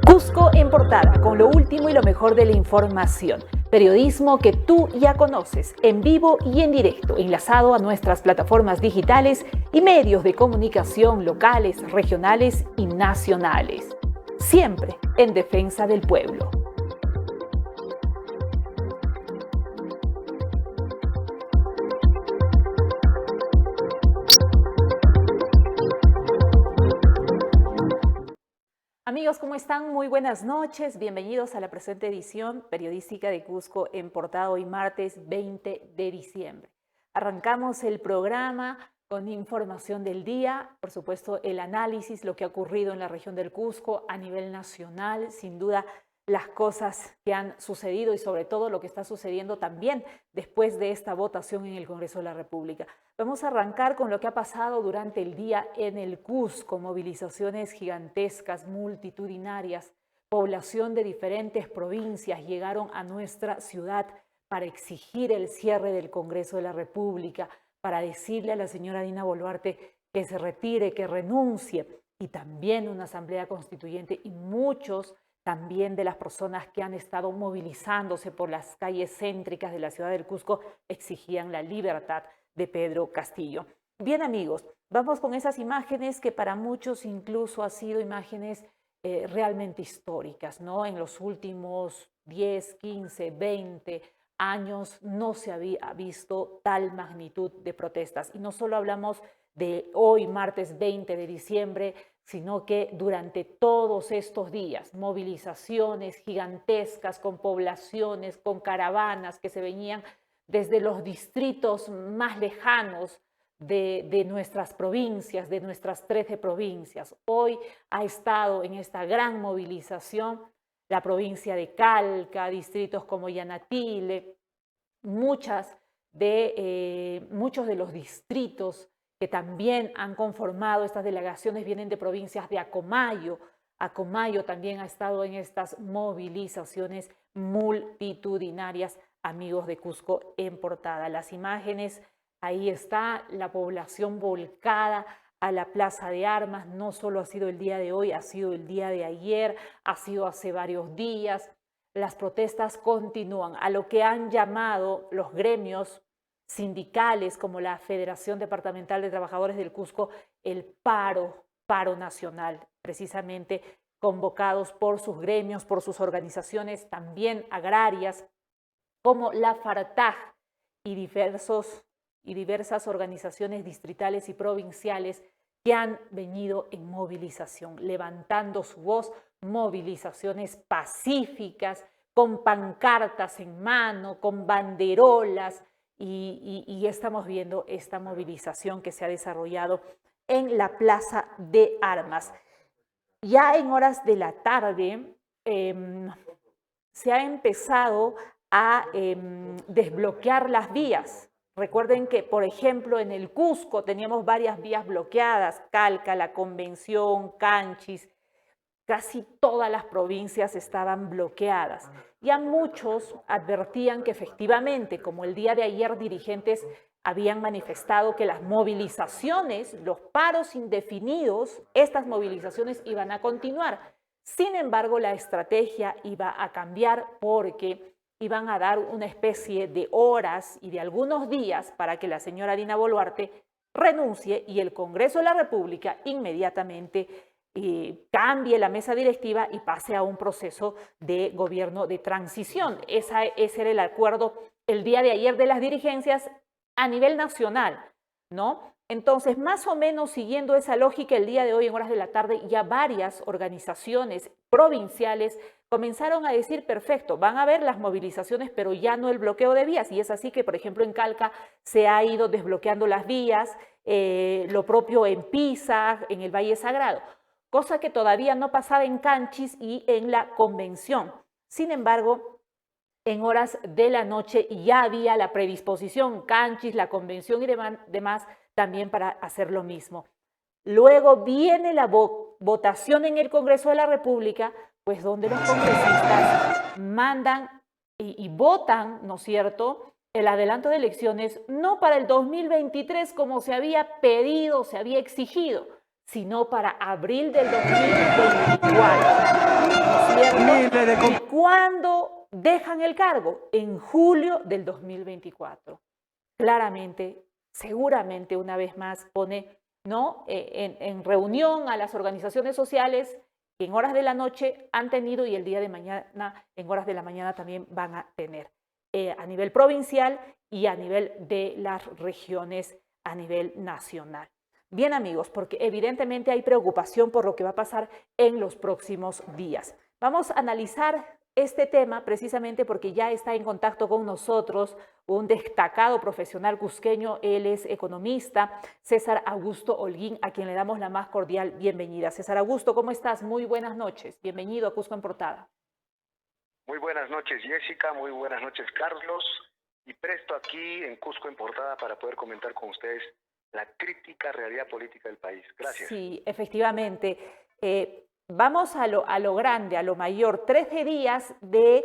Cusco en portada, con lo último y lo mejor de la información. Periodismo que tú ya conoces, en vivo y en directo, enlazado a nuestras plataformas digitales y medios de comunicación locales, regionales y nacionales. Siempre en defensa del pueblo. Amigos, ¿cómo están? Muy buenas noches. Bienvenidos a la presente edición periodística de Cusco en portada, hoy martes 20 de diciembre. Arrancamos el programa con información del día, por supuesto el análisis, lo que ha ocurrido en la región del Cusco a nivel nacional, sin duda las cosas que han sucedido y sobre todo lo que está sucediendo también después de esta votación en el Congreso de la República. Vamos a arrancar con lo que ha pasado durante el día en el Cusco, movilizaciones gigantescas, multitudinarias, población de diferentes provincias llegaron a nuestra ciudad para exigir el cierre del Congreso de la República, para decirle a la señora Dina Boluarte que se retire, que renuncie, y también una asamblea constituyente y muchos también de las personas que han estado movilizándose por las calles céntricas de la ciudad del Cusco exigían la libertad de Pedro Castillo. Bien, amigos, vamos con esas imágenes que para muchos incluso han sido imágenes realmente históricas, ¿no? En los últimos 10, 15, 20 años no se había visto tal magnitud de protestas. Y no solo hablamos de hoy, martes 20 de diciembre, sino que durante todos estos días, movilizaciones gigantescas con poblaciones, con caravanas que se venían desde los distritos más lejanos de nuestras provincias, de nuestras 13 provincias. Hoy ha estado en esta gran movilización la provincia de Calca, distritos como Yanatile, muchos de los distritos que también han conformado estas delegaciones vienen de provincias de Acomayo. Acomayo también ha estado en estas movilizaciones multitudinarias, amigos de Cusco en portada. Las imágenes, ahí está la población volcada a la Plaza de Armas. No solo ha sido el día de hoy, ha sido el día de ayer, ha sido hace varios días. Las protestas continúan, a lo que han llamado los gremios sindicales como la Federación Departamental de Trabajadores del Cusco, el paro nacional, precisamente convocados por sus gremios, por sus organizaciones también agrarias, como la FARTAG y diversas organizaciones distritales y provinciales que han venido en movilización, levantando su voz, movilizaciones pacíficas, con pancartas en mano, con banderolas, y estamos viendo esta movilización que se ha desarrollado en la Plaza de Armas. Ya en horas de la tarde se ha empezado a desbloquear las vías. Recuerden que, por ejemplo, en el Cusco teníamos varias vías bloqueadas, Calca, La Convención, Canchis, casi todas las provincias estaban bloqueadas. Ya muchos advertían que efectivamente, como el día de ayer dirigentes habían manifestado que las movilizaciones, los paros indefinidos, estas movilizaciones iban a continuar. Sin embargo, la estrategia iba a cambiar porque iban a dar una especie de horas y de algunos días para que la señora Dina Boluarte renuncie y el Congreso de la República inmediatamente cambie la mesa directiva y pase a un proceso de gobierno de transición. Ese era el acuerdo el día de ayer de las dirigencias a nivel nacional, ¿no? Entonces, más o menos siguiendo esa lógica, el día de hoy en horas de la tarde ya varias organizaciones provinciales comenzaron a decir, perfecto, van a haber las movilizaciones, pero ya no el bloqueo de vías. Y es así que, por ejemplo, en Calca se ha ido desbloqueando las vías, lo propio en Pisa, en el Valle Sagrado, cosa que todavía no pasaba en Canchis y en la Convención. Sin embargo, en horas de la noche ya había la predisposición, Canchis, la Convención y demás, también para hacer lo mismo. Luego viene la votación en el Congreso de la República, pues donde los congresistas mandan y votan, ¿no es cierto?, el adelanto de elecciones no para el 2023 como se había pedido, se había exigido, sino para abril del 2024. ¿No es imposible de... ¿Y cuándo dejan el cargo? En julio del 2024. Claramente, seguramente una vez más pone, ¿no?, en reunión a las organizaciones sociales que en horas de la noche han tenido y el día de mañana, en horas de la mañana también van a tener, a nivel provincial y a nivel de las regiones, a nivel nacional. Bien, amigos, porque evidentemente hay preocupación por lo que va a pasar en los próximos días. Vamos a analizar este tema precisamente porque ya está en contacto con nosotros un destacado profesional cusqueño. Él es economista, César Augusto Holguín, a quien le damos la más cordial bienvenida. César Augusto, ¿cómo estás? Muy buenas noches. Bienvenido a Cusco en Portada. Muy buenas noches, Jessica. Muy buenas noches, Carlos. Y presto aquí en Cusco en Portada para poder comentar con ustedes la crítica realidad política del país. Gracias. Sí, efectivamente. Vamos a lo grande, a lo mayor. 13 días del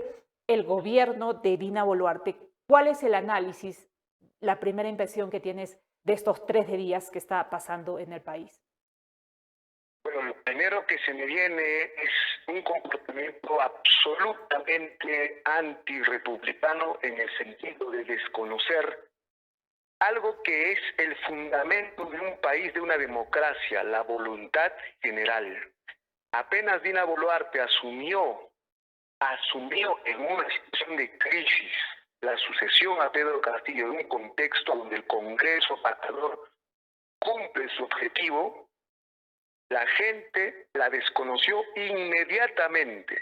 gobierno de Dina Boluarte. ¿Cuál es el análisis, la primera impresión que tienes de estos 13 días que está pasando en el país? Bueno, lo primero que se me viene es un comportamiento absolutamente antirrepublicano en el sentido de desconocer algo que es el fundamento de un país, de una democracia, la voluntad general. Apenas Dina Boluarte asumió en una situación de crisis la sucesión a Pedro Castillo en un contexto donde el Congreso pactador cumple su objetivo, la gente la desconoció inmediatamente,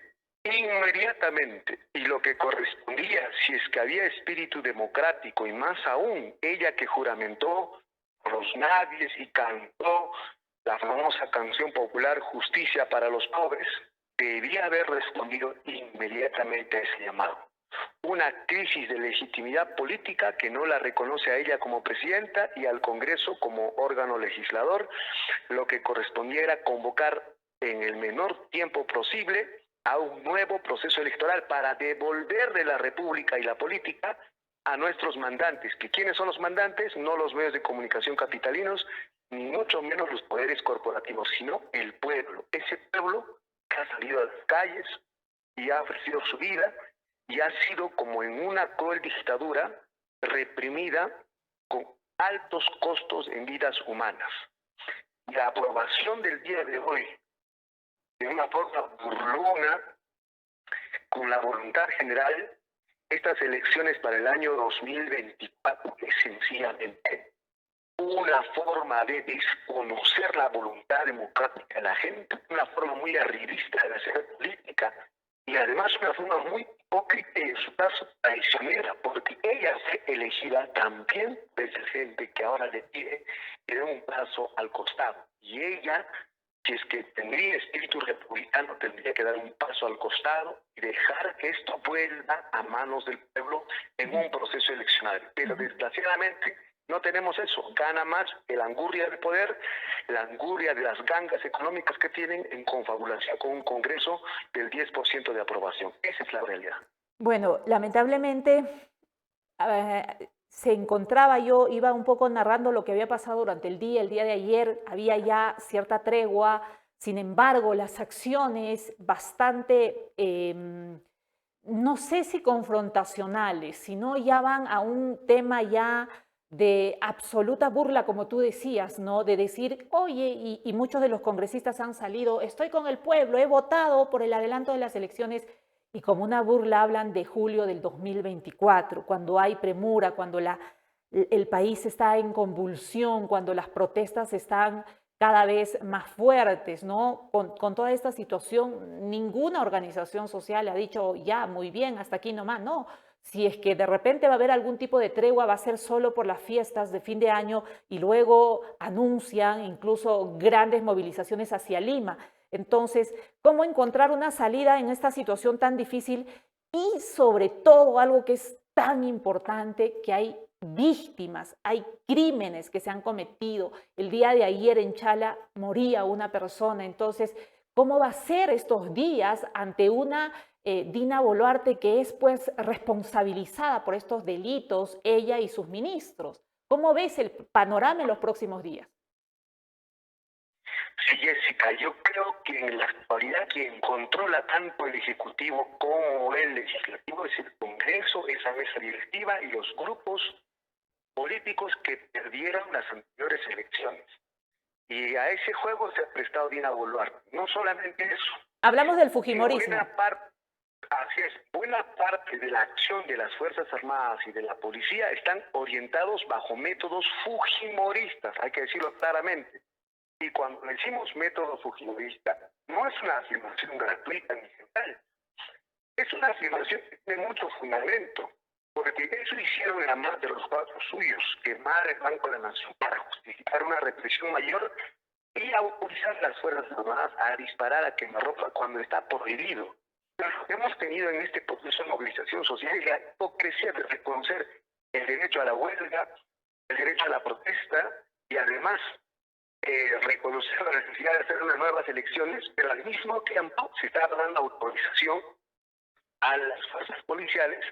y lo que correspondía, si es que había espíritu democrático, y más aún, ella que juramentó los nadies y cantó la famosa canción popular Justicia para los Pobres, debía haber respondido inmediatamente a ese llamado. Una crisis de legitimidad política que no la reconoce a ella como presidenta y al Congreso como órgano legislador. Lo que correspondía era convocar en el menor tiempo posible a un nuevo proceso electoral para devolverle la república y la política a nuestros mandantes. ¿Que quiénes son los mandantes? No los medios de comunicación capitalinos, ni mucho menos los poderes corporativos, sino el pueblo. Ese pueblo que ha salido a las calles y ha ofrecido su vida y ha sido, como en una cruel dictadura, reprimida con altos costos en vidas humanas. Y la aprobación del día de hoy, de una forma burlona, con la voluntad general, estas elecciones para el año 2024 es sencillamente una forma de desconocer la voluntad democrática de la gente, una forma muy arribista de hacer política y además una forma muy hipócrita y en su caso traicionera, porque ella fue elegida también desde gente que ahora le pide que dé un paso al costado. Y ella, si es que tendría espíritu republicano, tendría que dar un paso al costado y dejar que esto vuelva a manos del pueblo en un proceso eleccionario. Pero desgraciadamente no tenemos eso. Gana más el angurria del poder, la angurria de las gangas económicas que tienen en confabulación con un Congreso del 10% de aprobación. Esa es la realidad. Bueno, lamentablemente se encontraba, yo iba un poco narrando lo que había pasado durante el día de ayer, había ya cierta tregua, sin embargo, las acciones bastante, no sé si confrontacionales, sino ya van a un tema ya de absoluta burla, como tú decías, ¿no? De decir, oye, y muchos de los congresistas han salido, estoy con el pueblo, he votado por el adelanto de las elecciones, y como una burla hablan de julio del 2024, cuando hay premura, cuando el país está en convulsión, cuando las protestas están cada vez más fuertes, ¿no? Con toda esta situación, ninguna organización social ha dicho, ya, muy bien, hasta aquí nomás, no. Si es que de repente va a haber algún tipo de tregua, va a ser solo por las fiestas de fin de año y luego anuncian incluso grandes movilizaciones hacia Lima. Entonces, ¿cómo encontrar una salida en esta situación tan difícil? Y sobre todo, algo que es tan importante, que hay víctimas, hay crímenes que se han cometido. El día de ayer en Chala moría una persona. Entonces, ¿cómo va a ser estos días ante una Dina Boluarte que es pues responsabilizada por estos delitos, ella y sus ministros? ¿Cómo ves el panorama en los próximos días? Sí, Jessica, yo creo que en la actualidad quien controla tanto el Ejecutivo como el Legislativo es el Congreso, esa mesa directiva y los grupos políticos que perdieron las anteriores elecciones. Y a ese juego se ha prestado Dina Boluarte. No solamente eso, Hablamos del que fujimorismo. buena parte de la acción de las Fuerzas Armadas y de la policía están orientados bajo métodos fujimoristas, hay que decirlo claramente. Y cuando decimos método fujimorista, no es una afirmación gratuita ni general, es una afirmación que tiene mucho fundamento, porque eso hicieron la más de los cuatro suyos, quemar el Banco de la Nación para justificar una represión mayor y autorizar a las Fuerzas Armadas a disparar a quemarropa cuando está prohibido. Lo que hemos tenido en este proceso de movilización social es la hipocresía de reconocer el derecho a la huelga, el derecho a la protesta y además reconocer la necesidad de hacer unas nuevas elecciones, pero al mismo tiempo se está dando autorización a las fuerzas policiales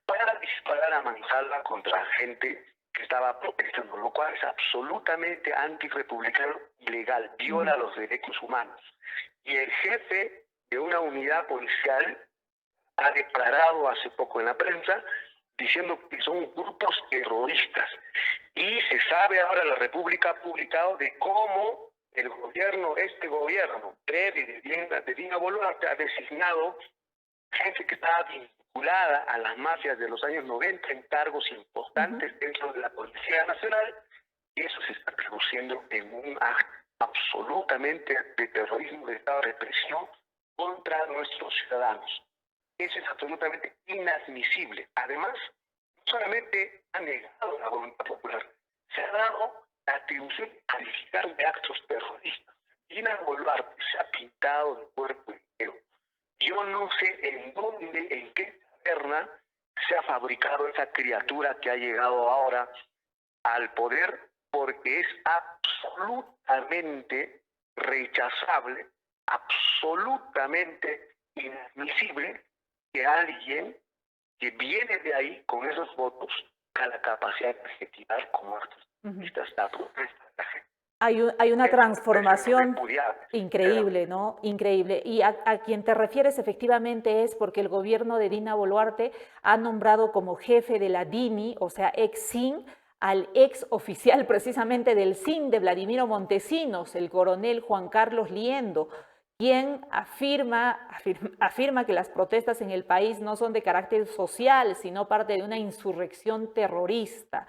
para disparar a mansalva contra gente que estaba protestando, lo cual es absolutamente antirrepublicano, ilegal, viola los derechos humanos. Y el jefe de una unidad policial ha declarado hace poco en la prensa diciendo que son grupos terroristas. Y se sabe ahora, la República ha publicado de cómo el gobierno, este gobierno, breve de Dina Boluarte, ha designado gente que estaba vinculada a las mafias de los años 90 en cargos importantes dentro de la Policía Nacional, y eso se está traduciendo en un acto absolutamente de terrorismo, de estado de represión contra nuestros ciudadanos. Eso es absolutamente inadmisible. Además, no solamente ha negado la voluntad popular, se ha dado la atribución de calificar de actos terroristas. Dina Boluarte se ha pintado de cuerpo entero. Yo no sé en dónde, en qué taberna se ha fabricado esa criatura que ha llegado ahora al poder, porque es absolutamente rechazable, absolutamente inadmisible que alguien que viene de ahí con esos votos a la capacidad de adjetivar como actos terroristas la protesta de la gente. Hay una transformación Pero increíble, ¿no? Increíble. Y a quien te refieres efectivamente es porque el gobierno de Dina Boluarte ha nombrado como jefe de la DINI, o sea, ex-SIN, al ex oficial precisamente del SIN de Vladimiro Montesinos, el coronel Juan Carlos Liendo, quien afirma que las protestas en el país no son de carácter social, sino parte de una insurrección terrorista.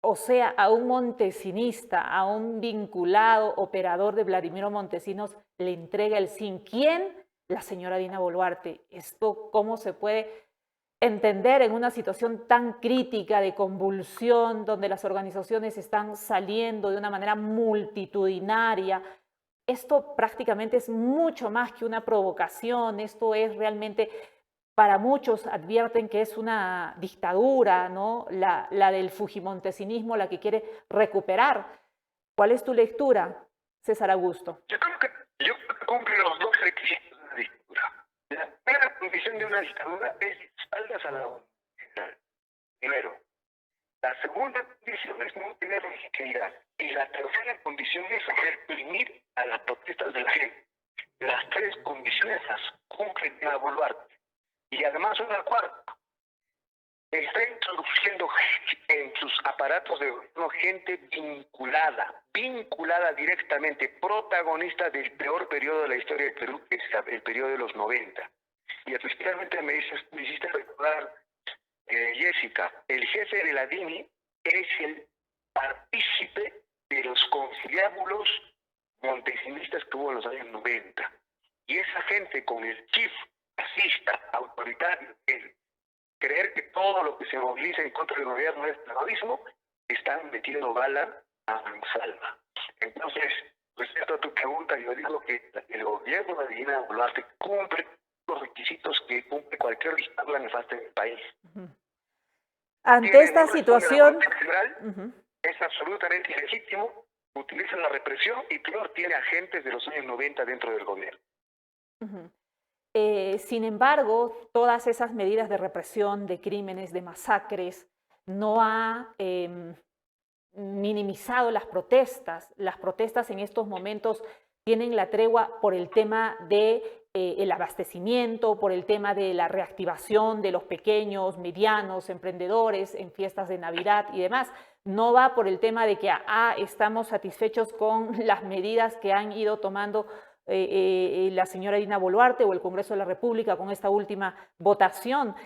O sea, a un montesinista, a un vinculado operador de Vladimiro Montesinos, le entrega el SIN. ¿Quién? La señora Dina Boluarte. ¿Esto cómo se puede entender en una situación tan crítica de convulsión, donde las organizaciones están saliendo de una manera multitudinaria? Esto prácticamente es mucho más que una provocación, esto es realmente, para muchos advierten que es una dictadura, ¿no? La del fujimontesinismo, la que quiere recuperar. ¿Cuál es tu lectura, César Augusto? yo creo que cumple los dos requisitos de una dictadura. La primera condición de una dictadura es espaldas a la voluntad general. Primero. La segunda condición es no tener legitimidad. Y la tercera condición es reprimir a las protestas de la gente. Las tres condiciones las cumple Dina Boluarte. Y además una cuarta. Está introduciendo en sus aparatos de gobierno gente vinculada directamente, protagonista del peor periodo de la historia del Perú, que es el periodo de los 90. Y efectivamente me hiciste recordar, Jessica, el jefe de la DINI es el partícipe de los conciliábulos montesinistas que hubo en los años 90. Y esa gente con el chip fascista, autoritario, el creer que todo lo que se moviliza en contra del gobierno es terrorismo, están metiendo bala a mansalva. Entonces, respecto a tu pregunta, yo digo que el gobierno de Dina Boluarte cumple los requisitos que cumple cualquier dictadura nefasta en el país. Ante esta situación, es absolutamente ilegítimo, utiliza la represión y peor, tiene agentes de los años 90 dentro del gobierno. Sin embargo, todas esas medidas de represión, de crímenes, de masacres, no ha minimizado las protestas. Las protestas en estos momentos tienen la tregua por el tema de el abastecimiento, por el tema de la reactivación de los pequeños, medianos, emprendedores en fiestas de Navidad y demás. No va por el tema de que estamos satisfechos con las medidas que han ido tomando la señora Dina Boluarte o el Congreso de la República con esta última votación.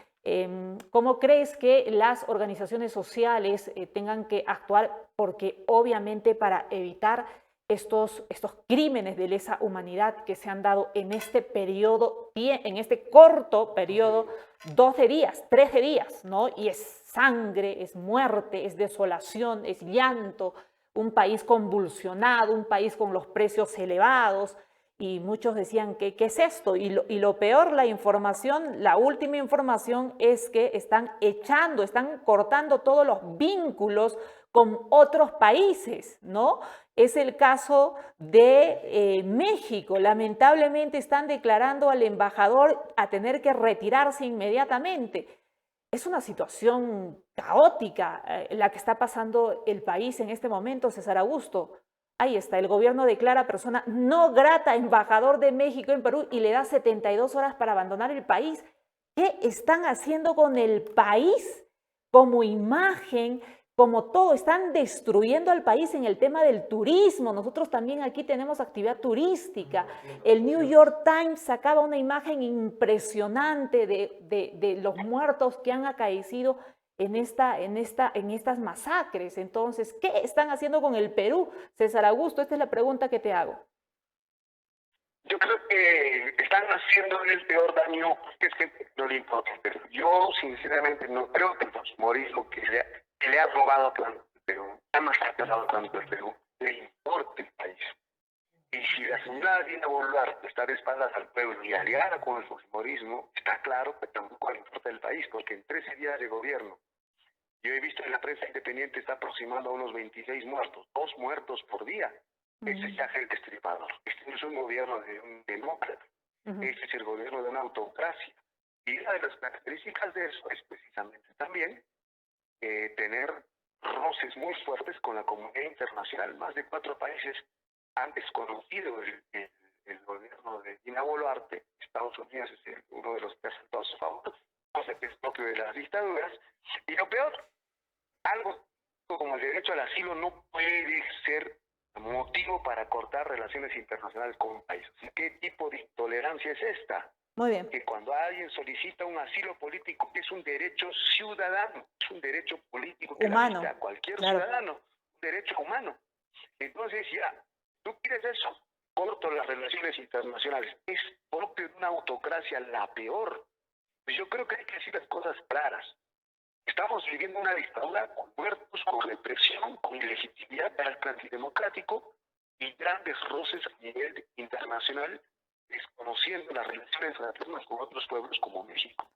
¿Cómo crees que las organizaciones sociales tengan que actuar? Porque obviamente para evitar estos crímenes de lesa humanidad que se han dado en este periodo, en este corto periodo, 12 días, 13 días, ¿no? Y es sangre, es muerte, es desolación, es llanto, un país convulsionado, un país con los precios elevados, y muchos decían, ¿qué es esto? Y lo peor, la información, la última información es que están cortando todos los vínculos con otros países, ¿no? Es el caso de México. Lamentablemente están declarando al embajador a tener que retirarse inmediatamente. Es una situación caótica la que está pasando el país en este momento, César Augusto. Ahí está, el gobierno declara persona no grata embajador de México en Perú y le da 72 horas para abandonar el país. ¿Qué están haciendo con el país como imagen? Como todo, están destruyendo al país en el tema del turismo. Nosotros también aquí tenemos actividad turística. El New York Times sacaba una imagen impresionante de los muertos que han acaecido en estas masacres. Entonces, ¿qué están haciendo con el Perú? César Augusto, esta es la pregunta que te hago. Yo creo que están haciendo el peor daño, porque es que no le importa. Pero yo, sinceramente, no creo que el fujimorismo que le ha robado tanto el Perú, ha masacrado tanto el Perú, le importa el país. Y si la señora Dina Boluarte está de espaldas al pueblo y aliada con el fujimorismo, está claro que tampoco le importa el país, porque en 13 días de gobierno, yo he visto en la prensa independiente, está aproximando a unos 26 muertos, 2 muertos por día. Ese es el destripador. Este no es un gobierno de un demócrata. Este es el gobierno de una autocracia. Y una de las características de eso es precisamente también tener roces muy fuertes con la comunidad internacional. Más de 4 países han desconocido el gobierno de Dina Boluarte. Estados Unidos es uno de los presentados favoritos, cosa que es propio de las dictaduras. Y lo peor, algo como el derecho al asilo no puede ser motivo para cortar relaciones internacionales con un país. ¿Qué tipo de intolerancia es esta? Muy bien. Que cuando alguien solicita un asilo político, que es un derecho ciudadano, es un derecho político que humano, a cualquier claro. ciudadano, un derecho humano. Entonces ya, tú quieres eso, corto las relaciones internacionales. Es propio de una autocracia la peor. Pues yo creo que hay que decir las cosas claras. Estamos viviendo una dictadura con muertos, con represión, con ilegitimidad del acto antidemocrático y grandes roces a nivel internacional, desconociendo las relaciones fraternas con otros pueblos como México.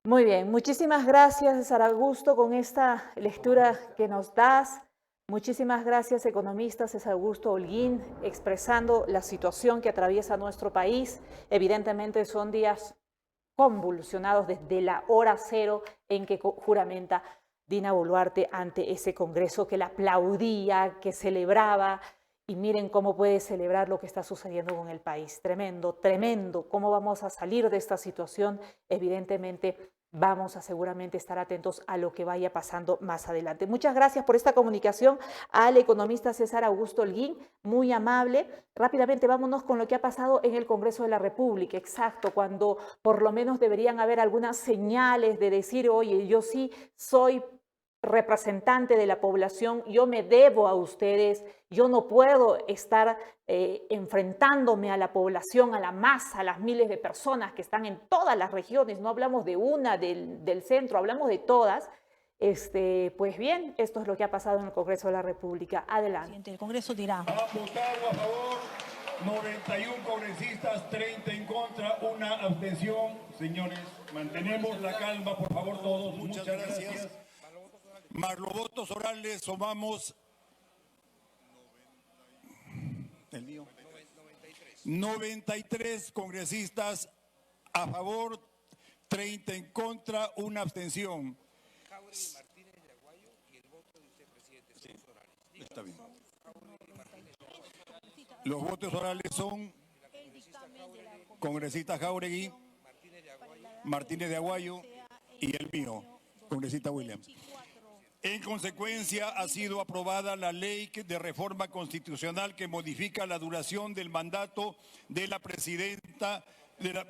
Muy bien, muchísimas gracias, César Augusto, con esta lectura que nos das. Muchísimas gracias, economista César Augusto Holguín, expresando la situación que atraviesa nuestro país. Evidentemente son días convulsionados desde la hora cero en que juramenta Dina Boluarte ante ese Congreso que la aplaudía, que celebraba. Y miren cómo puede celebrar lo que está sucediendo con el país. Tremendo, tremendo. ¿Cómo vamos a salir de esta situación? Evidentemente vamos a seguramente estar atentos a lo que vaya pasando más adelante. Muchas gracias por esta comunicación al economista César Augusto Holguín, muy amable. Rápidamente vámonos con lo que ha pasado en el Congreso de la República. Exacto, cuando por lo menos deberían haber algunas señales de decir, oye, yo sí soy representante de la población, yo me debo a ustedes, yo no puedo estar enfrentándome a la población, a la masa, a las miles de personas que están en todas las regiones, no hablamos de una del centro, hablamos de todas. Pues bien, esto es lo que ha pasado en el Congreso de la República. Adelante. El Congreso dirá. Han votado a favor 91 congresistas, 30 en contra, una abstención. Señores, mantenemos la calma, por favor, todos. Muchas gracias. Más los votos orales sumamos 93 congresistas a favor, 30 en contra, una abstención. Está bien. Los votos orales son congresista Jáuregui, Martínez de Aguayo y el mío, congresista Williams. En consecuencia, ha sido aprobada la ley de reforma constitucional que modifica la duración del mandato de la presidenta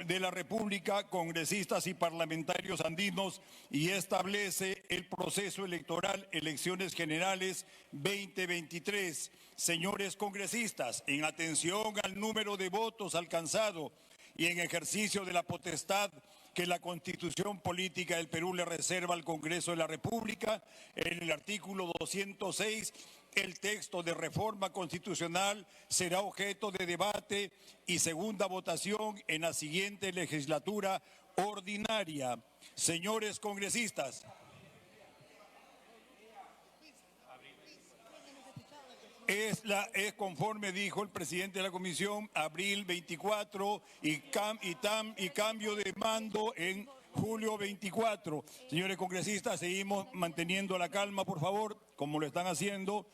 de la República, congresistas y parlamentarios andinos, y establece el proceso electoral, elecciones generales 2023. Señores congresistas, en atención al número de votos alcanzado y en ejercicio de la potestad que la Constitución Política del Perú le reserva al Congreso de la República, en el artículo 206, el texto de reforma constitucional será objeto de debate y segunda votación en la siguiente legislatura ordinaria. Señores congresistas, es conforme dijo el presidente de la comisión, abril 24 y cambio de mando en julio 24. Señores congresistas, seguimos manteniendo la calma, por favor, como lo están haciendo.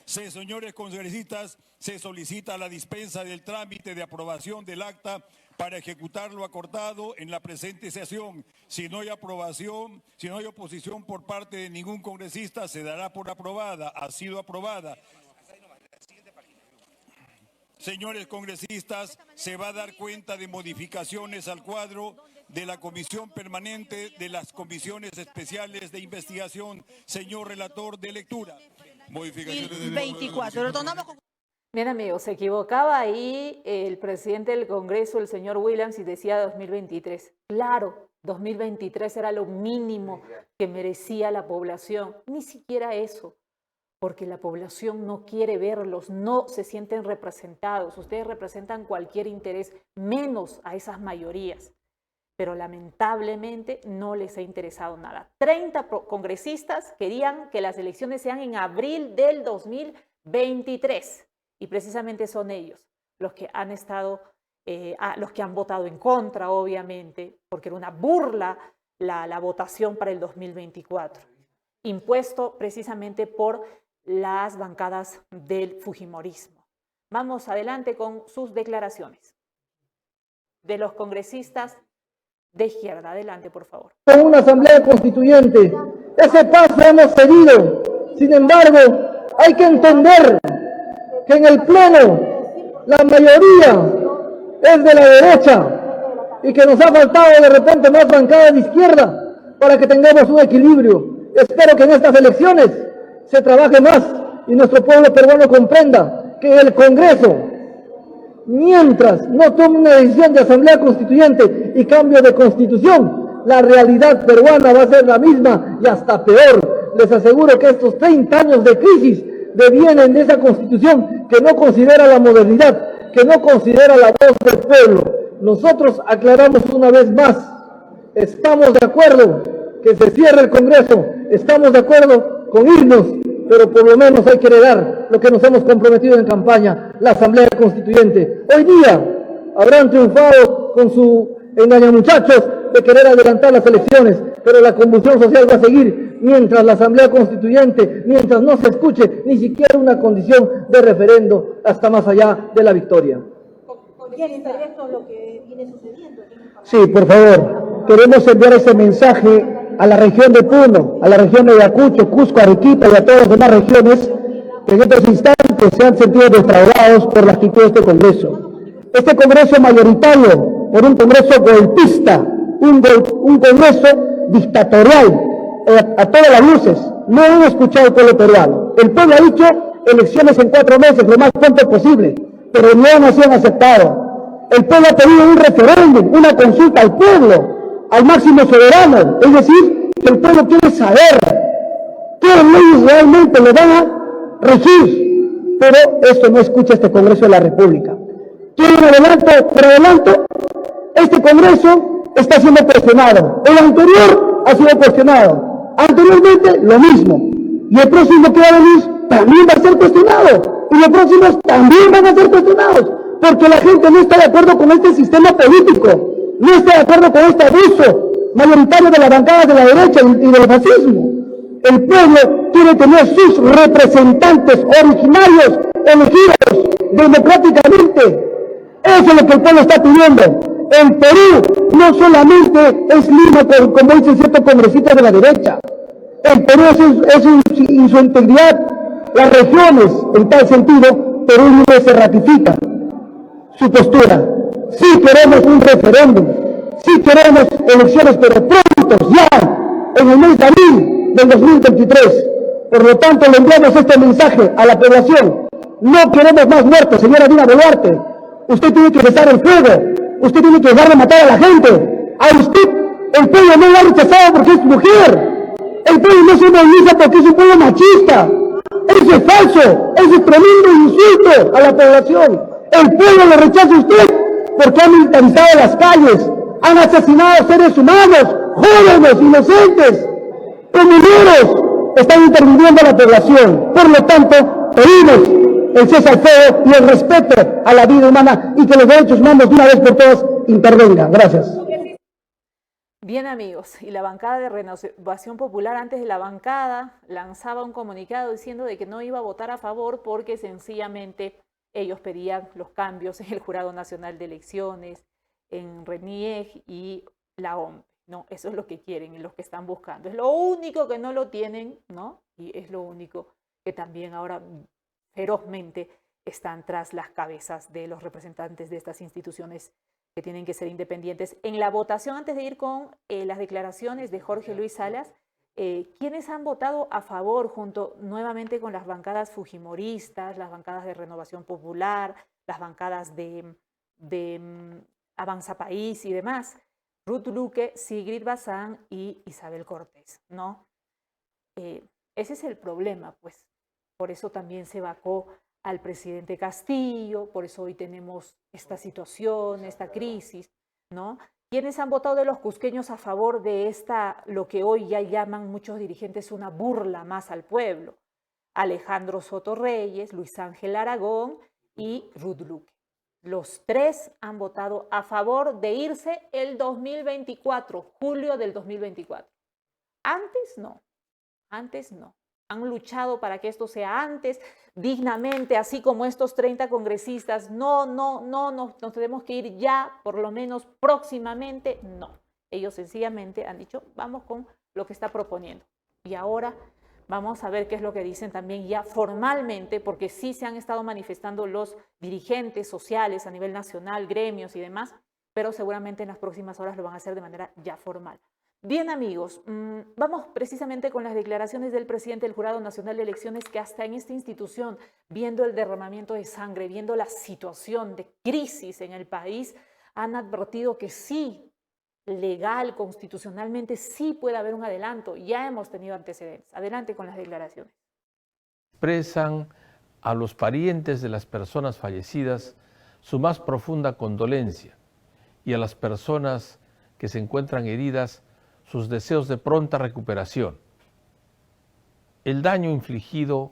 Señores congresistas, se solicita la dispensa del trámite de aprobación del acta para ejecutar lo acordado en la presente sesión. Si no hay aprobación, si no hay oposición por parte de ningún congresista, se dará por aprobada. Ha sido aprobada. Señores congresistas, se va a dar cuenta de modificaciones al cuadro de la comisión permanente de las comisiones especiales de investigación. Señor relator de lectura. Modificaciones del 24. Bien, amigos, se equivocaba ahí el presidente del Congreso, el señor Williams, y decía 2023. Claro, 2023 era lo mínimo que merecía la población. Ni siquiera eso, porque la población no quiere verlos, no se sienten representados. Ustedes representan cualquier interés, menos a esas mayorías. Pero lamentablemente no les ha interesado nada. 30 congresistas querían que las elecciones sean en abril del 2023. Y precisamente son ellos los que han estado, los que han votado en contra, obviamente, porque era una burla la votación para el 2024. Impuesto precisamente por las bancadas del fujimorismo. Vamos adelante con sus declaraciones de los congresistas de izquierda. Adelante, por favor. Con una asamblea constituyente, ese paso hemos seguido. Sin embargo, hay que entender que en el pleno la mayoría es de la derecha y que nos ha faltado de repente más bancada de izquierda para que tengamos un equilibrio. Espero que en estas elecciones se trabaje más y nuestro pueblo peruano comprenda que el Congreso, mientras no tome una decisión de asamblea constituyente y cambio de constitución, la realidad peruana va a ser la misma y hasta peor. Les aseguro que estos 30 años de crisis devienen de esa constitución que no considera la modernidad, que no considera la voz del pueblo. Nosotros aclaramos una vez más, estamos de acuerdo que se cierre el Congreso, estamos de acuerdo con irnos, pero por lo menos hay que heredar lo que nos hemos comprometido en campaña, la Asamblea Constituyente. Hoy día habrán triunfado con su engañamuchachos de querer adelantar las elecciones, pero la convulsión social va a seguir mientras la Asamblea Constituyente, mientras no se escuche ni siquiera una condición de referendo hasta más allá de la victoria. ¿Quieren ver esto lo que viene sucediendo? Sí, por favor, queremos enviar ese mensaje a la región de Puno, a la región de Ayacucho, Cusco, Arequipa y a todas las demás regiones que en estos instantes se han sentido defraudados por la actitud de este Congreso. Este Congreso mayoritario, por un Congreso golpista, un Congreso dictatorial, a todas las luces. No han escuchado al pueblo peruano. El pueblo ha dicho elecciones en 4 meses, lo más pronto posible, pero no han sido aceptados. El pueblo ha pedido un referéndum, una consulta al pueblo, al máximo soberano, es decir, que el pueblo quiere saber qué leyes realmente lo van a regir, pero esto no escucha este Congreso de la República. ¿Quieren adelanto? Por adelanto, este Congreso está siendo cuestionado, el anterior ha sido cuestionado, anteriormente lo mismo, y el próximo que va a venir también va a ser cuestionado, y los próximos también van a ser cuestionados, porque la gente no está de acuerdo con este sistema político, no está de acuerdo con este abuso mayoritario de las bancadas de la derecha y del fascismo. El pueblo quiere tener sus representantes originarios elegidos democráticamente. Eso es lo que el pueblo está pidiendo. El Perú no solamente es Lima, como dicen ciertos congresistas de la derecha. El Perú es en su integridad. Las regiones, en tal sentido, Perú Libre se ratifica su postura. Sí queremos un referéndum, sí queremos elecciones, pero pronto, ya, en el mes de abril del 2023. Por lo tanto, le enviamos este mensaje a la población. No queremos más muertos, señora Dina Boluarte. Usted tiene que cesar el fuego. Usted tiene que dejar de matar a la gente. A usted, el pueblo no lo ha rechazado porque es mujer. El pueblo no se moviliza porque es un pueblo machista. Eso es falso. Eso es tremendo insulto a la población. El pueblo lo rechaza a usted porque ha militarizado las calles. Han asesinado a seres humanos, jóvenes, inocentes. Comuneros están interviniendo a la población. Por lo tanto, pedimos el cese al fuego y el respeto a la vida humana y que los derechos humanos de una vez por todas intervengan. Gracias. Bien, amigos, y la bancada de Renovación Popular, antes de la bancada, lanzaba un comunicado diciendo de que no iba a votar a favor porque sencillamente ellos pedían los cambios en el Jurado Nacional de Elecciones, en RENIEG y la OMP. No, eso es lo que quieren y lo que están buscando. Es lo único que no lo tienen, ¿no? Y es lo único que también ahora ferozmente están tras las cabezas de los representantes de estas instituciones que tienen que ser independientes. En la votación, antes de ir con las declaraciones de Jorge Luis Salas, ¿quiénes han votado a favor junto nuevamente con las bancadas fujimoristas, las bancadas de Renovación Popular, las bancadas de Avanza País y demás? Ruth Luque, Sigrid Bazán y Isabel Cortés, ¿no? Ese es el problema, pues. Por eso también se vacó al presidente Castillo, por eso hoy tenemos esta situación, esta crisis, ¿no? ¿Quiénes han votado de los cusqueños a favor de esta, lo que hoy ya llaman muchos dirigentes una burla más al pueblo? Alejandro Soto Reyes, Luis Ángel Aragón y Ruth Luque. Los tres han votado a favor de irse el 2024, julio del 2024. Antes no, antes no. Han luchado para que esto sea antes, dignamente, así como estos 30 congresistas. No, nos tenemos que ir ya, por lo menos próximamente, no. Ellos sencillamente han dicho, vamos con lo que está proponiendo. Y ahora vamos a ver qué es lo que dicen también ya formalmente, porque sí se han estado manifestando los dirigentes sociales a nivel nacional, gremios y demás, pero seguramente en las próximas horas lo van a hacer de manera ya formal. Bien, amigos, vamos precisamente con las declaraciones del presidente del Jurado Nacional de Elecciones, que hasta en esta institución, viendo el derramamiento de sangre, viendo la situación de crisis en el país, han advertido que sí, legal, constitucionalmente, sí puede haber un adelanto. Ya hemos tenido antecedentes. Adelante con las declaraciones. Expresan a los parientes de las personas fallecidas su más profunda condolencia y a las personas que se encuentran heridas sus deseos de pronta recuperación. El daño infligido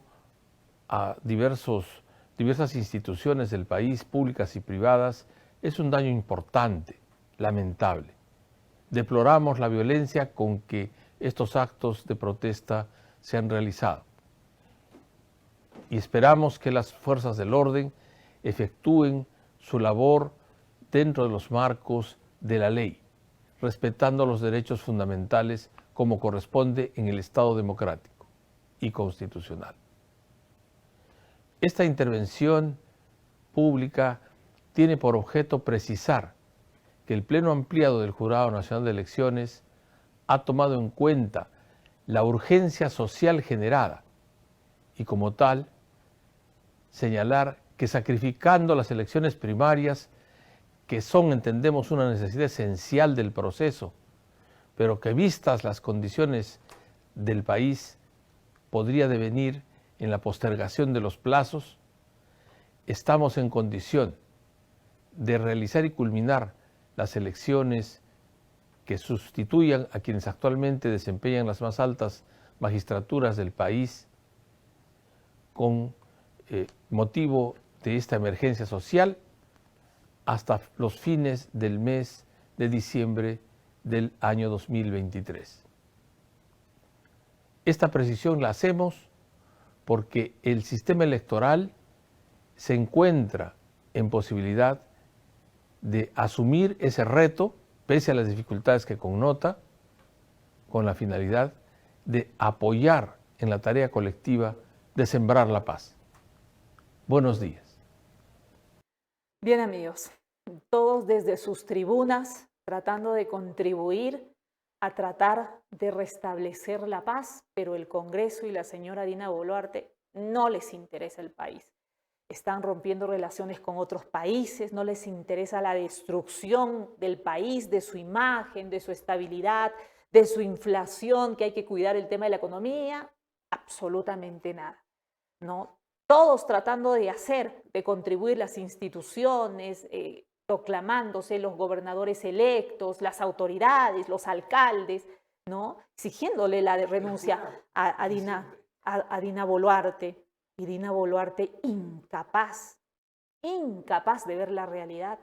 a diversas instituciones del país, públicas y privadas, es un daño importante, lamentable. Deploramos la violencia con que estos actos de protesta se han realizado y esperamos que las fuerzas del orden efectúen su labor dentro de los marcos de la ley, respetando los derechos fundamentales como corresponde en el Estado democrático y constitucional. Esta intervención pública tiene por objeto precisar que el Pleno Ampliado del Jurado Nacional de Elecciones ha tomado en cuenta la urgencia social generada y como tal señalar que sacrificando las elecciones primarias, que son, entendemos, una necesidad esencial del proceso, pero que vistas las condiciones del país podría devenir en la postergación de los plazos, estamos en condición de realizar y culminar las elecciones que sustituyan a quienes actualmente desempeñan las más altas magistraturas del país con motivo de esta emergencia social hasta los fines del mes de diciembre del año 2023. Esta precisión la hacemos porque el sistema electoral se encuentra en posibilidad de asumir ese reto, pese a las dificultades que connota, con la finalidad de apoyar en la tarea colectiva de sembrar la paz. Buenos días. Bien, amigos, todos desde sus tribunas tratando de contribuir a tratar de restablecer la paz, pero el Congreso y la señora Dina Boluarte no les interesa el país. Están rompiendo relaciones con otros países, no les interesa la destrucción del país, de su imagen, de su estabilidad, de su inflación, que hay que cuidar el tema de la economía, absolutamente nada, ¿no? Todos tratando de hacer, de contribuir las instituciones, proclamándose los gobernadores electos, las autoridades, los alcaldes, ¿no? Exigiéndole la renuncia a Dina Boluarte. Y Dina Boluarte incapaz de ver la realidad,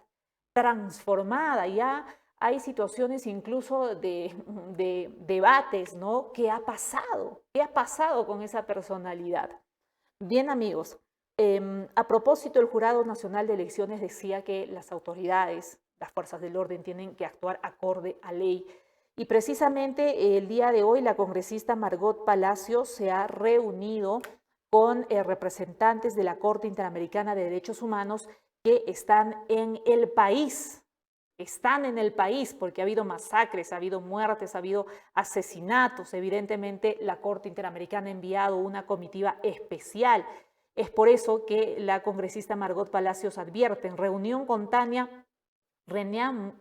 transformada. Ya hay situaciones incluso de debates, ¿no? ¿Qué ha pasado? ¿Qué ha pasado con esa personalidad? Bien, amigos, a propósito, el Jurado Nacional de Elecciones decía que las autoridades, las fuerzas del orden, tienen que actuar acorde a ley. Y precisamente el día de hoy la congresista Margot Palacio se ha reunido con representantes de la Corte Interamericana de Derechos Humanos que están en el país. Están en el país porque ha habido masacres, ha habido muertes, ha habido asesinatos. Evidentemente, la Corte Interamericana ha enviado una comitiva especial. Es por eso que la congresista Margot Palacios advierte en reunión con Tania Reneam,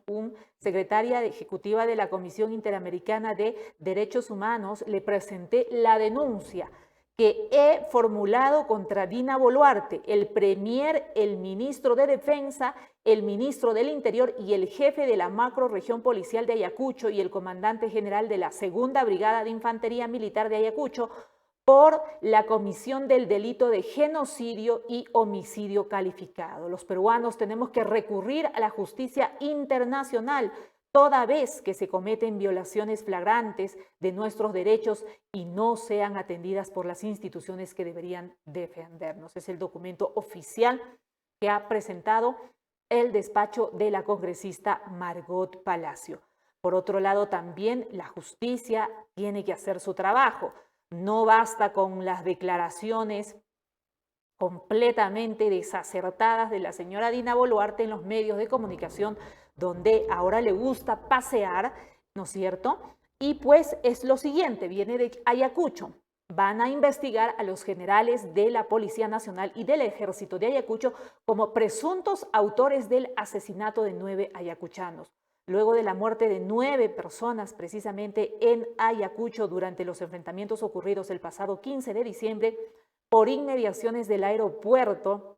secretaria ejecutiva de la Comisión Interamericana de Derechos Humanos, le presenté la denuncia que he formulado contra Dina Boluarte, el premier, el ministro de Defensa, el ministro del Interior y el jefe de la macrorregión policial de Ayacucho y el comandante general de la Segunda Brigada de Infantería Militar de Ayacucho por la comisión del delito de genocidio y homicidio calificado. Los peruanos tenemos que recurrir a la justicia internacional toda vez que se cometen violaciones flagrantes de nuestros derechos y no sean atendidas por las instituciones que deberían defendernos. Es el documento oficial que ha presentado el despacho de la congresista Margot Palacio. Por otro lado, también la justicia tiene que hacer su trabajo. No basta con las declaraciones completamente desacertadas de la señora Dina Boluarte en los medios de comunicación, donde ahora le gusta pasear, ¿no es cierto? Y pues es lo siguiente, viene de Ayacucho. Van a investigar a los generales de la Policía Nacional y del Ejército de Ayacucho como presuntos autores del asesinato de 9 ayacuchanos. Luego de la muerte de 9 personas precisamente en Ayacucho durante los enfrentamientos ocurridos el pasado 15 de diciembre por inmediaciones del aeropuerto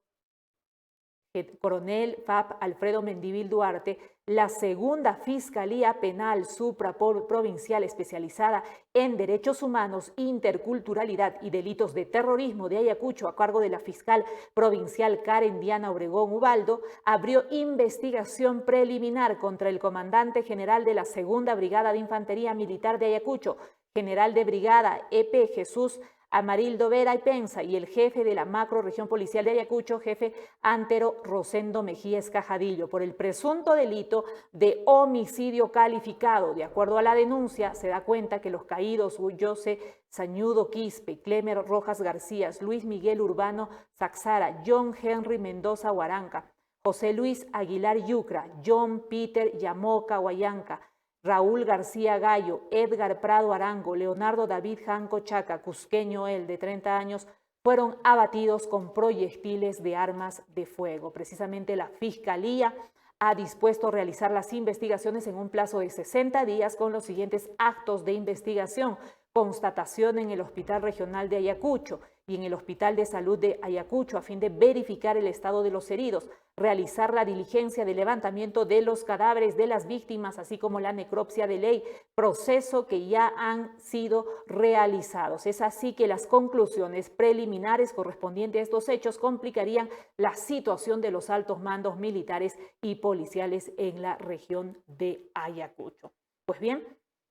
Coronel FAP Alfredo Mendívil Duarte, la segunda Fiscalía Penal Supraprovincial especializada en Derechos Humanos, Interculturalidad y Delitos de Terrorismo de Ayacucho, a cargo de la fiscal provincial Karen Diana Obregón Ubaldo, abrió investigación preliminar contra el comandante general de la Segunda Brigada de Infantería Militar de Ayacucho, general de brigada EP Jesús Amarildo Vera y Pensa, y el jefe de la macrorregión policial de Ayacucho, jefe Antero Rosendo Mejía Escajadillo, por el presunto delito de homicidio calificado. De acuerdo a la denuncia, se da cuenta que los caídos José Sañudo Quispe, Clemer Rojas García, Luis Miguel Urbano Saxara, John Henry Mendoza Huaranca, José Luis Aguilar Yucra, John Peter Yamoca Huayanca, Raúl García Gallo, Edgar Prado Arango, Leonardo David Janco Chaca, cusqueño él, de 30 años, fueron abatidos con proyectiles de armas de fuego. Precisamente la Fiscalía ha dispuesto a realizar las investigaciones en un plazo de 60 días con los siguientes actos de investigación: constatación en el Hospital Regional de Ayacucho y en el Hospital de Salud de Ayacucho a fin de verificar el estado de los heridos, realizar la diligencia de levantamiento de los cadáveres de las víctimas, así como la necropsia de ley, proceso que ya han sido realizados. Es así que las conclusiones preliminares correspondientes a estos hechos complicarían la situación de los altos mandos militares y policiales en la región de Ayacucho. Pues bien,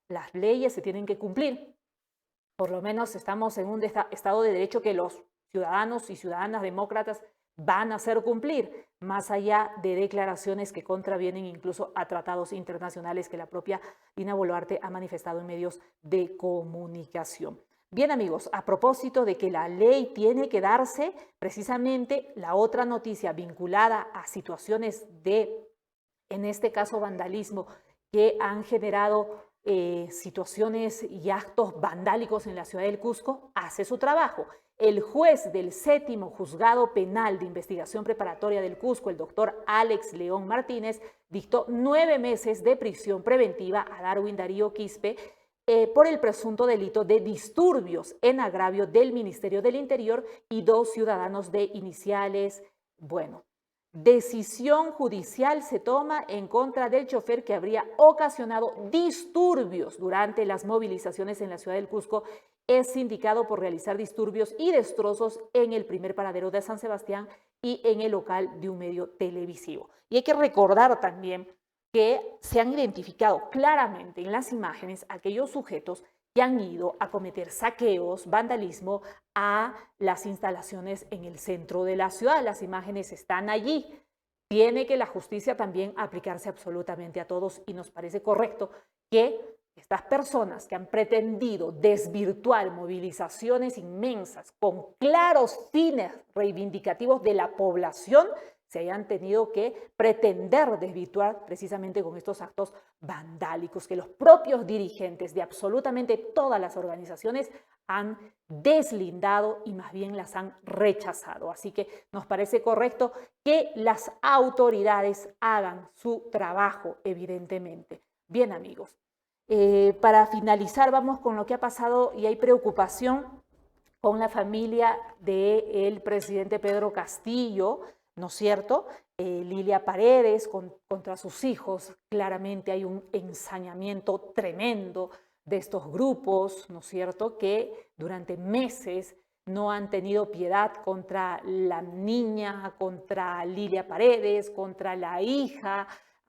las leyes se tienen que cumplir. por lo menos estamos en un Estado de Derecho que los ciudadanos y ciudadanas demócratas van a hacer cumplir, más allá de declaraciones que contravienen incluso a tratados internacionales que la propia Dina Boluarte ha manifestado en medios de comunicación. Bien, amigos, a propósito de que la ley tiene que darse, precisamente la otra noticia vinculada a situaciones de, en este caso, vandalismo, que han generado situaciones y actos vandálicos en la ciudad del Cusco, hace su trabajo. El juez del 7º Juzgado Penal de Investigación Preparatoria del Cusco, el doctor Alex León Martínez, dictó 9 meses de prisión preventiva a Darwin Darío Quispe por el presunto delito de disturbios en agravio del Ministerio del Interior y 2 ciudadanos de iniciales. Bueno, decisión judicial se toma en contra del chofer que habría ocasionado disturbios durante las movilizaciones en la ciudad del Cusco. Es sindicado por realizar disturbios y destrozos en el primer paradero de San Sebastián y en el local de un medio televisivo. Y hay que recordar también que se han identificado claramente en las imágenes aquellos sujetos que han ido a cometer saqueos, vandalismo a las instalaciones en el centro de la ciudad. Las imágenes están allí. Tiene que la justicia también aplicarse absolutamente a todos y nos parece correcto que estas personas que han pretendido desvirtuar movilizaciones inmensas con claros fines reivindicativos de la población se hayan tenido que pretender desvirtuar precisamente con estos actos vandálicos que los propios dirigentes de absolutamente todas las organizaciones han deslindado y más bien las han rechazado. Así que nos parece correcto que las autoridades hagan su trabajo, evidentemente. Bien, amigos. Para finalizar, vamos con lo que ha pasado y hay preocupación con la familia del presidente Pedro Castillo, ¿no es cierto? Lilia Paredes contra sus hijos. Claramente hay un ensañamiento tremendo de estos grupos, ¿no es cierto?, que durante meses no han tenido piedad contra la niña, contra Lilia Paredes, contra la hija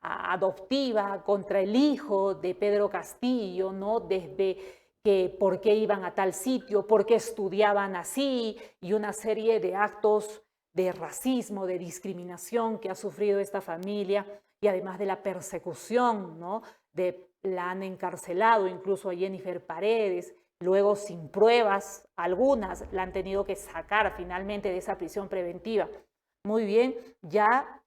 adoptiva, contra el hijo de Pedro Castillo, ¿no? Desde que por qué iban a tal sitio, por qué estudiaban así y una serie de actos de racismo, de discriminación que ha sufrido esta familia y además de la persecución, ¿no? La han encarcelado incluso a Jennifer Paredes, luego sin pruebas algunas la han tenido que sacar finalmente de esa prisión preventiva. Muy bien, ya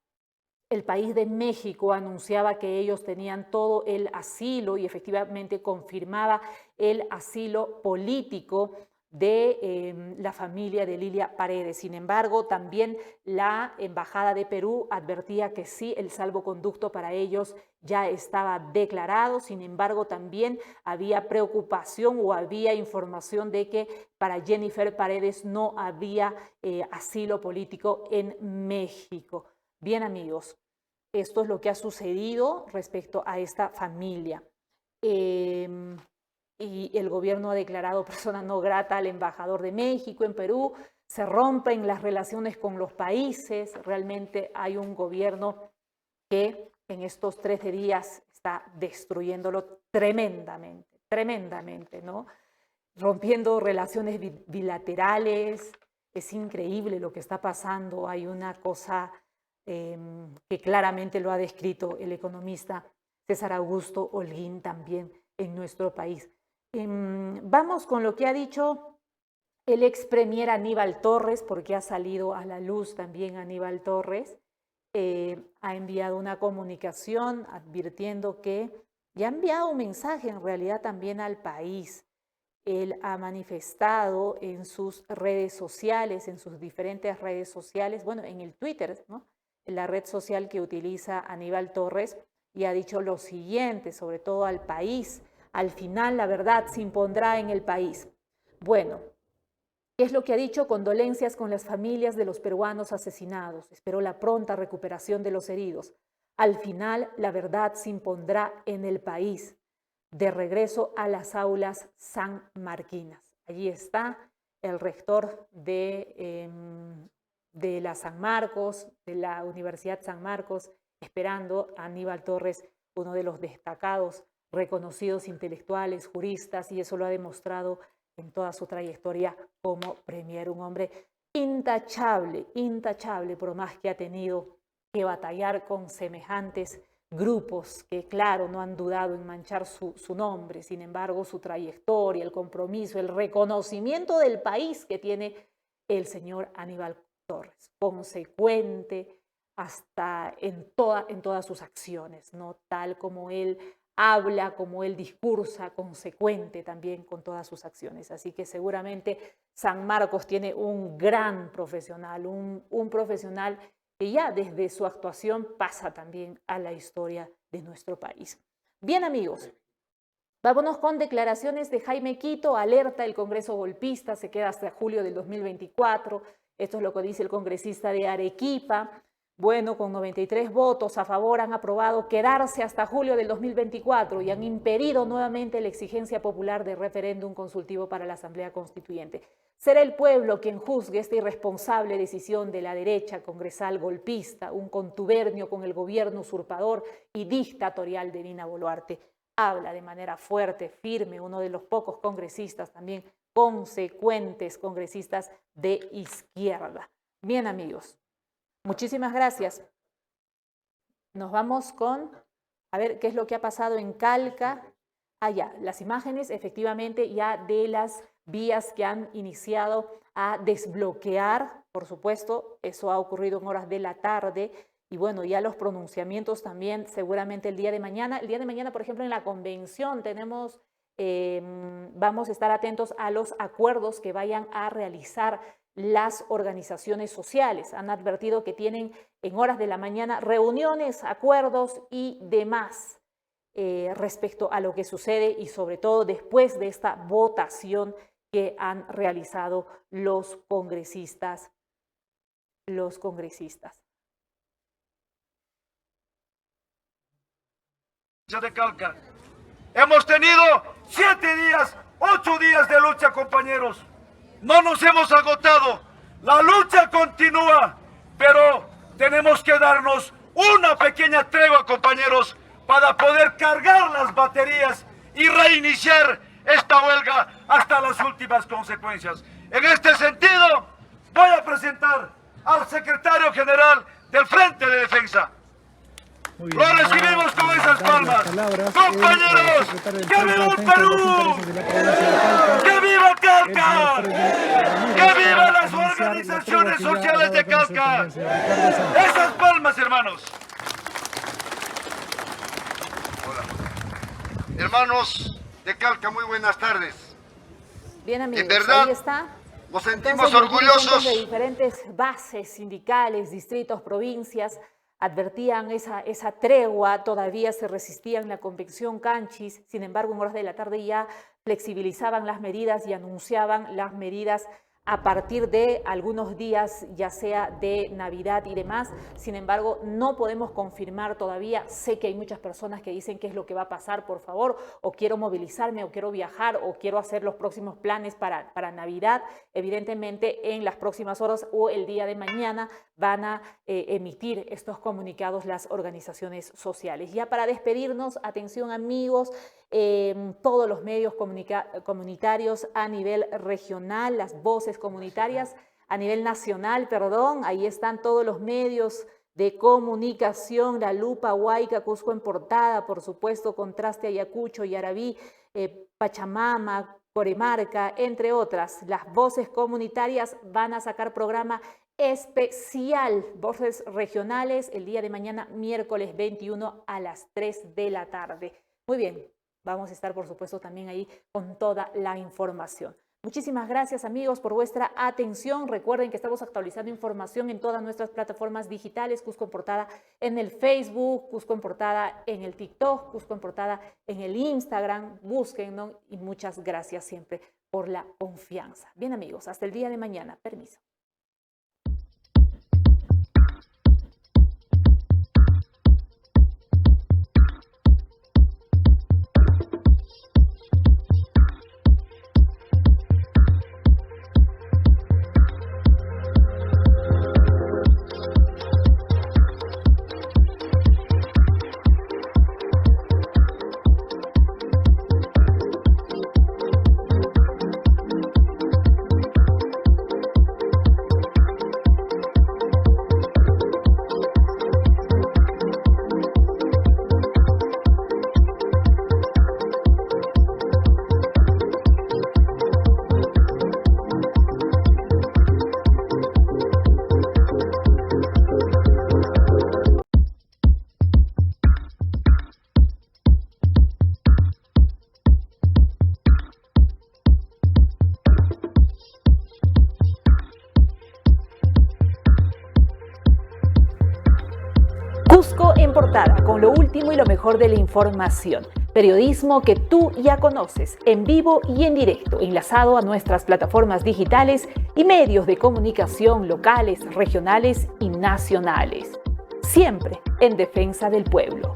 el país de México anunciaba que ellos tenían todo el asilo y efectivamente confirmaba el asilo político de la familia de Lilia Paredes. Sin embargo, también la Embajada de Perú advertía que sí, el salvoconducto para ellos ya estaba declarado. Sin embargo, también había preocupación o había información de que para Jennifer Paredes no había asilo político en México. Bien, amigos, esto es lo que ha sucedido respecto a esta familia. Y el gobierno ha declarado persona no grata al embajador de México en Perú. Se rompen las relaciones con los países. Realmente hay un gobierno que en estos 13 días está destruyéndolo tremendamente, ¿no? Rompiendo relaciones bilaterales. Es increíble lo que está pasando. Hay una cosa que claramente lo ha descrito el economista César Augusto Holguín también en nuestro país. Vamos con lo que ha dicho el ex premier Aníbal Torres, porque ha salido a la luz también Aníbal Torres. Ha enviado una comunicación advirtiendo que, y ha enviado un mensaje en realidad también al país. Él ha manifestado en sus redes sociales, en sus diferentes redes sociales, bueno, en el Twitter, ¿no?, la red social que utiliza Aníbal Torres, y ha dicho lo siguiente, sobre todo al país: al final la verdad se impondrá en el país. Bueno, ¿qué es lo que ha dicho? Condolencias con las familias de los peruanos asesinados. Espero la pronta recuperación de los heridos. Al final la verdad se impondrá en el país. De regreso a las aulas sanmarquinas. Allí está el rector de la San Marcos, de la Universidad San Marcos, esperando a Aníbal Torres, uno de los destacados, reconocidos intelectuales, juristas, y eso lo ha demostrado en toda su trayectoria como premier, un hombre intachable, intachable, por más que ha tenido que batallar con semejantes grupos que, claro, no han dudado en manchar su nombre. Sin embargo, su trayectoria, el compromiso, el reconocimiento del país que tiene el señor Aníbal Torres, consecuente hasta en todas sus acciones, ¿no? Tal como él habla, como él discursa, consecuente también con todas sus acciones. Así que seguramente San Marcos tiene un gran profesional, un profesional que ya desde su actuación pasa también a la historia de nuestro país. Bien, amigos, vámonos con declaraciones de Jaime Quito. Alerta: el Congreso golpista se queda hasta julio del 2024. Esto es lo que dice el congresista de Arequipa. Bueno, con 93 votos a favor han aprobado quedarse hasta julio del 2024 y han impedido nuevamente la exigencia popular de referéndum consultivo para la Asamblea Constituyente. Será el pueblo quien juzgue esta irresponsable decisión de la derecha congresal golpista, un contubernio con el gobierno usurpador y dictatorial de Dina Boluarte. Habla de manera fuerte, firme, uno de los pocos congresistas también consecuentes, congresistas de izquierda. Bien, amigos, muchísimas gracias. Nos vamos con, a ver qué es lo que ha pasado en Calca. Ya, las imágenes efectivamente ya de las vías que han iniciado a desbloquear, por supuesto, eso ha ocurrido en horas de la tarde. Y bueno, ya los pronunciamientos también seguramente el día de mañana. El día de mañana, por ejemplo, en la convención vamos a estar atentos a los acuerdos que vayan a realizar las organizaciones sociales. Han advertido que tienen en horas de la mañana reuniones, acuerdos y demás respecto a lo que sucede y sobre todo después de esta votación que han realizado los congresistas. De Calca. Hemos tenido 7 días, 8 días de lucha, compañeros. No nos hemos agotado. La lucha continúa, pero tenemos que darnos una pequeña tregua, compañeros, para poder cargar las baterías y reiniciar esta huelga hasta las últimas consecuencias. En este sentido, voy a presentar al secretario general del Frente de Defensa. Lo recibimos con esas palmas. Compañeros, ¡que viva el Perú! ¡Que viva Calca! ¡Que viva las organizaciones sociales de Calca! Esas palmas, hermanos. Hola. Hermanos de Calca, muy buenas tardes. Bien, amigos, en verdad, ahí está. Nos sentimos orgullosos. De diferentes bases sindicales, distritos, provincias, advertían esa tregua, todavía se resistían la convención Canchis. Sin embargo, en horas de la tarde ya flexibilizaban las medidas y anunciaban las medidas a partir de algunos días, ya sea de Navidad y demás. Sin embargo, no podemos confirmar todavía. Sé que hay muchas personas que dicen qué es lo que va a pasar, por favor, o quiero movilizarme, o quiero viajar, o quiero hacer los próximos planes para Navidad. Evidentemente, en las próximas horas o el día de mañana van a emitir estos comunicados las organizaciones sociales. Ya para despedirnos, atención, amigos, todos los medios comunitarios a nivel regional, las voces comunitarias a nivel nacional, perdón, ahí están todos los medios de comunicación, La Lupa, Huayca, Cusco en Portada, por supuesto, Contraste, Ayacucho, Yarabí, Pachamama, Coremarca, entre otras. Las voces comunitarias van a sacar programa especial, voces regionales, el día de mañana, miércoles 21 a las 3 de la tarde. Muy bien, vamos a estar, por supuesto, también ahí con toda la información. Muchísimas gracias, amigos, por vuestra atención. Recuerden que estamos actualizando información en todas nuestras plataformas digitales. Cusco en Portada en el Facebook, Cusco en Portada en el TikTok, Cusco en Portada en el Instagram. Búsquennos y muchas gracias siempre por la confianza. Bien, amigos, hasta el día de mañana. Permiso. Contraportada, con lo último y lo mejor de la información. Periodismo que tú ya conoces, en vivo y en directo, enlazado a nuestras plataformas digitales y medios de comunicación locales, regionales y nacionales. Siempre en defensa del pueblo.